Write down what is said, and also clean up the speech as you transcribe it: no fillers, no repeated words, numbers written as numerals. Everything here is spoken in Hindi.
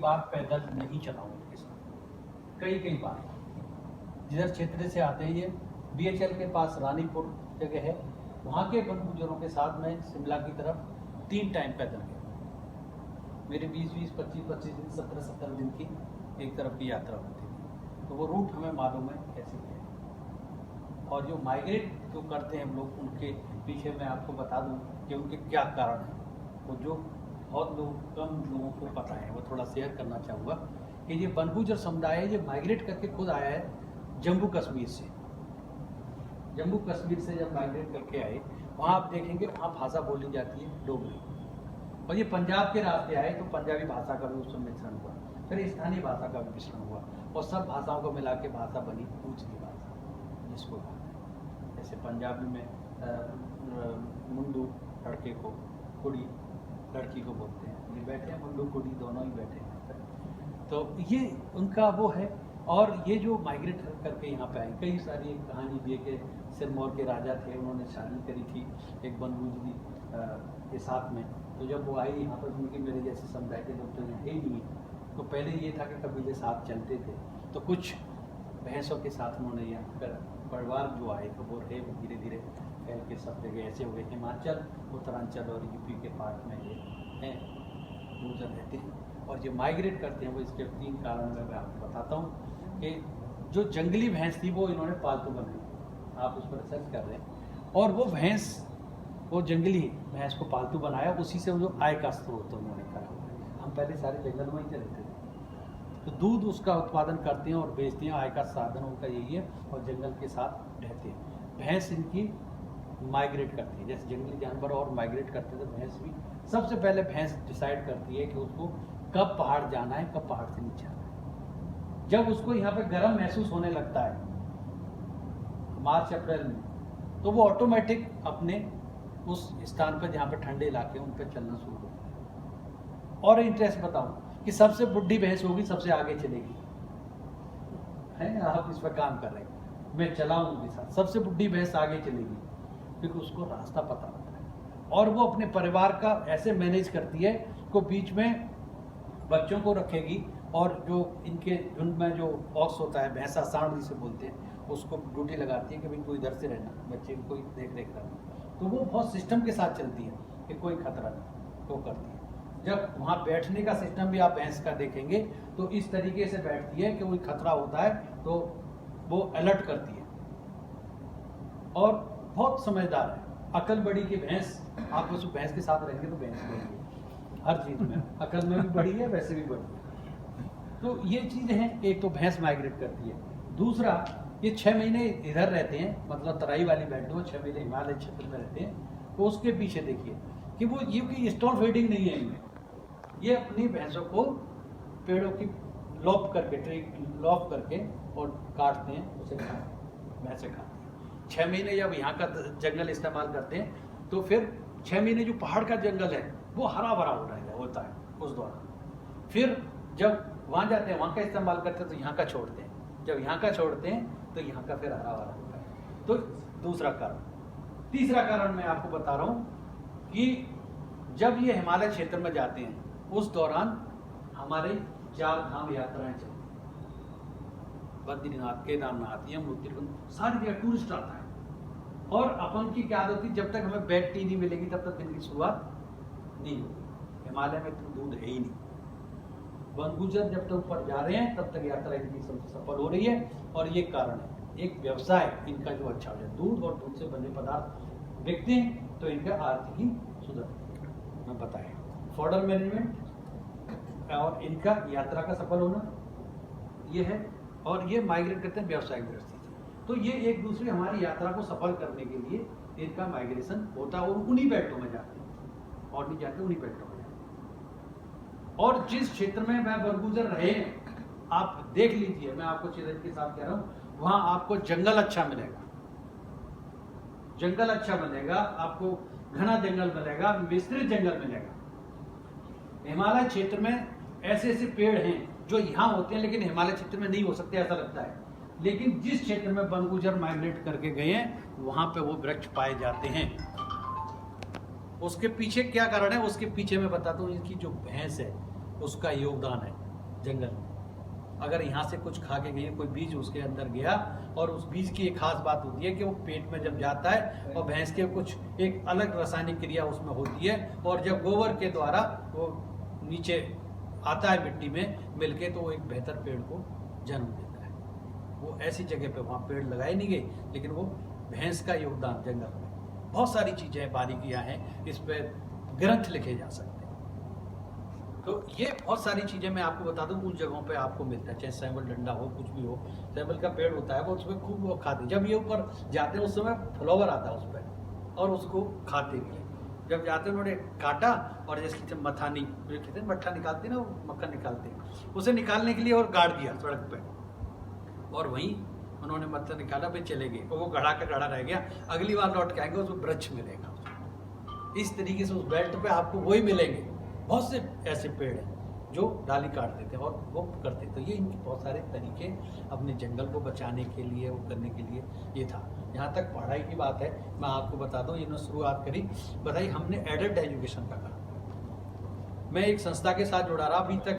बार पैदल नहीं चला हूँ उनके साथ, कई बार। जिधर क्षेत्र से आते हैं ये BHL के पास रानीपुर जगह है, वहाँ के वन गुजरों के साथ मैं शिमला की तरफ 3 टाइम पैदल गया। मेरे 20-20, 25-25 दिन, 17-17 दिन की एक तरफ की यात्रा होती थी। तो वो रूट हमें मालूम है कैसे है। और जो माइग्रेट जो करते हैं हम लोग, उनके पीछे मैं आपको बता दूं कि उनके क्या कारण हैं, वो जो बहुत कम लोगों को पता है, वो थोड़ा शेयर करना चाहूँगा कि ये वन गुजर समुदाय है, ये माइग्रेट करके खुद आया है जम्मू कश्मीर से। जम्मू कश्मीर से जब माइग्रेट करके आए, वहाँ आप देखेंगे वहाँ भाषा बोली जाती है डोगरी, और ये पंजाब के रास्ते आए तो पंजाबी भाषा का भी उसमें मिश्रण हुआ, फिर स्थानीय भाषा का भी मिश्रण हुआ, और सब भाषाओं को मिला के भाषा बनी पूछती भाषा, जिसको जैसे पंजाबी में मुंडू लड़के को, कुड़ी लड़की को बोलते हैं। ये बैठे हैं मुंडू कुड़ी दोनों ही बैठे हैं, तो ये उनका वो है। और ये जो माइग्रेट करके यहाँ पे आए, कई सारी एक कहानी भी है कि सिरमौर के राजा थे, उन्होंने शादी करी थी एक बनगुजरी के साथ में। तो जब वो आई यहाँ पर, उनके मेरे जैसे समुदाय के लोग तो यहाँ है ही नहीं, तो पहले ये था कि कबीले साथ चलते थे, तो कुछ भैंसों के साथ उन्होंने यहाँ पर परिवार जो आए तो वो रहे, धीरे धीरे फैल के सब जगह ऐसे हो गए। हिमाचल, उत्तरांचल और यूपी के पार्ट में ये हैं गुजर रहते हैं, और जो माइग्रेट करते हैं वो इसके 3 कारण मैं आपको बताता हूँ। कि जो जंगली भैंस थी वो इन्होंने पालतू बनाई, आप उस पर रिसर्च कर रहे हैं, और वो भैंस, वो जंगली भैंस को पालतू बनाया, उसी से वो जो आय का स्रोत उन्होंने करा। हम पहले सारे जंगल में ही रहते थे, तो दूध उसका उत्पादन करते हैं और बेचते हैं, आय का साधन उनका यही है, और जंगल के साथ रहते हैं। भैंस इनकी माइग्रेट करती है, जैसे जंगली जानवर और माइग्रेट करते हैं, तो भैंस भी सबसे पहले भैंस डिसाइड करती है कि उसको कब पहाड़ जाना है, कब पहाड़ से नीचे आना है। जब उसको यहाँ पे गर्म महसूस होने लगता है मार्च अप्रैल में, तो वो ऑटोमेटिक अपने उस स्थान पर जहाँ पे ठंडे इलाके उन पर चलना शुरू होता है। और इंटरेस्ट बताऊं कि सबसे बुढ़ी भैंस होगी सबसे आगे चलेगी, है आप इस पर काम कर रहे हैं, मैं चलाऊंगी साथ, सबसे बुढ़ी भैंस आगे चलेगी, क्योंकि उसको रास्ता पता होता है, और वो अपने परिवार का ऐसे मैनेज करती है को बीच में बच्चों को रखेगी, और जो इनके झुंड में जो ऑक्स होता है, भैंसा सांड जिसे बोलते हैं, उसको ड्यूटी लगाती है कि भाई कोई इधर से रहना, बच्चे को कोई देख रेख करना। तो वो बहुत सिस्टम के साथ चलती है कि कोई खतरा नहीं, वो करती है। जब वहाँ बैठने का सिस्टम भी आप भैंस का देखेंगे तो इस तरीके से बैठती है कि कोई खतरा होता है तो वो अलर्ट करती है, और बहुत समझदार है। अकल बड़ी की भैंस, आप उस भैंस के साथ रहेंगे तो भैंस बड़ी है, हर चीज़ में अकल में भी बड़ी है, वैसे भी बड़ी है। तो ये चीज़ हैं, एक तो भैंस माइग्रेट करती है, दूसरा ये 6 महीने इधर रहते हैं, मतलब तराई वाली बेल्ट में 6 महीने हिमालय क्षेत्र में रहते हैं। तो उसके पीछे देखिए कि वो ये कि स्टॉल फीडिंग नहीं है इनमें, ये अपनी भैंसों को पेड़ों की लॉप करके, ट्री लॉप करके और काटते हैं, उसे भैंसें खाती हैं। 6 महीने जब यहाँ का जंगल इस्तेमाल करते हैं, तो फिर 6 महीने जो पहाड़ का जंगल है वो हरा भरा होता है उस दौरान। फिर जब वहाँ जाते हैं, वहाँ का इस्तेमाल करते हैं, तो यहाँ का छोड़ते हैं, जब यहाँ का छोड़ते हैं तो यहाँ का फिर हरा भरा होता है। तो दूसरा कारण। तीसरा कारण मैं आपको बता रहा हूँ कि जब ये हिमालय क्षेत्र में जाते हैं, उस दौरान हमारे 4 धाम यात्राएं चलती हैं, बद्रीनाथ, केदारनाथ, यमुनोत्री, सारी जगह टूरिस्ट आता है। और अपन की क्या आदत थी, जब तक हमें बेड टी नहीं मिलेगी तब तक दिन की शुरुआत नहीं होगी। हिमालय में तो दूध है ही नहीं। वन गुजर जब तक ऊपर जा रहे हैं तब तक यात्रा इनकी सफल हो रही है, और ये कारण है, एक व्यवसाय इनका जो अच्छा हो जाए, दूध और दूध से बने पदार्थ बेचते हैं तो इनका आर्थिक ही सुधरती है। मैं बताया फॉर्डर मैनेजमेंट और इनका यात्रा का सफल होना ये है, और ये माइग्रेट करते हैं व्यावसायिक दृष्टि से। तो ये एक दूसरे हमारी यात्रा को सफल करने के लिए इनका माइग्रेशन होता है, और उन्हीं बेल्टों में जाते हैं, और नहीं जाते उन्हीं बेल्टों में। और जिस क्षेत्र में वह बरगुजर रहे आप देख लीजिए, मैं आपको चैलेंज के साथ कह रहा हूं, वहां आपको जंगल अच्छा मिलेगा, जंगल अच्छा मिलेगा, आपको घना जंगल मिलेगा, विस्तृत जंगल मिलेगा। हिमालय क्षेत्र में ऐसे ऐसे पेड़ हैं जो यहाँ होते हैं लेकिन हिमालय क्षेत्र में नहीं हो सकते ऐसा लगता है, लेकिन जिस क्षेत्र में वन गुजर माइग्रेट करके गए हैं वहां पे वो वृक्ष पाए जाते हैं। उसके पीछे क्या कारण है, उसके पीछे मैं बताता हूँ, इनकी जो भैंस है उसका योगदान है। जंगल में। अगर यहाँ से कुछ खा के गई, कोई बीज उसके अंदर गया, और उस बीज की एक खास बात होती है कि वो पेट में जब जाता है और भैंस के कुछ एक अलग रासायनिक क्रिया उसमें होती है, और जब गोबर के द्वारा वो नीचे आता है मिट्टी में मिलके, तो वो एक बेहतर पेड़ को जन्म देता है। वो ऐसी जगह पे वहाँ पेड़ लगाए नहीं गए, लेकिन वो भैंस का योगदान जंगल में। बहुत सारी चीज़ें बारीकियाँ हैं, इस पर ग्रंथ लिखे जा सकते हैं। तो ये बहुत सारी चीज़ें मैं आपको बता दूं, उन जगहों पे आपको मिलता है, चाहे सैमल डंडा हो, कुछ भी हो। सैमल का पेड़ होता है, वो उसमें खूब वो खाते हैं। जब ये ऊपर जाते हैं उस समय फ्लावर आता है उस पर, और उसको खाते भी हैं। जब जाते हैं उन्होंने काटा, और जैसे मथानी जो कहते हैं, मट्ठा निकालते हैं ना, वो मक्खन निकालते हैं, उसे निकालने के लिए और गाड़ दिया सड़क पर, और वहीं उन्होंने मत्था निकाला, फिर चले गए, और वो गड़ा का गड़ा रह गया। अगली बार लौट के आएंगे, उसमें वृक्ष मिलेगा। इस तरीके से उस बेल्ट पे आपको वही मिलेंगे। बहुत से ऐसे पेड़ हैं जो डाली काट देते हैं और वो करते हैं। तो ये इनके बहुत सारे तरीके अपने जंगल को बचाने के लिए, वो करने के लिए ये था। यहाँ तक पढ़ाई की बात है, मैं आपको बता दूँ, इन्होंने शुरुआत करी, बताइए, हमने एडल्ट एजुकेशन का कहा। मैं एक संस्था के साथ जुड़ा रहा अभी तक।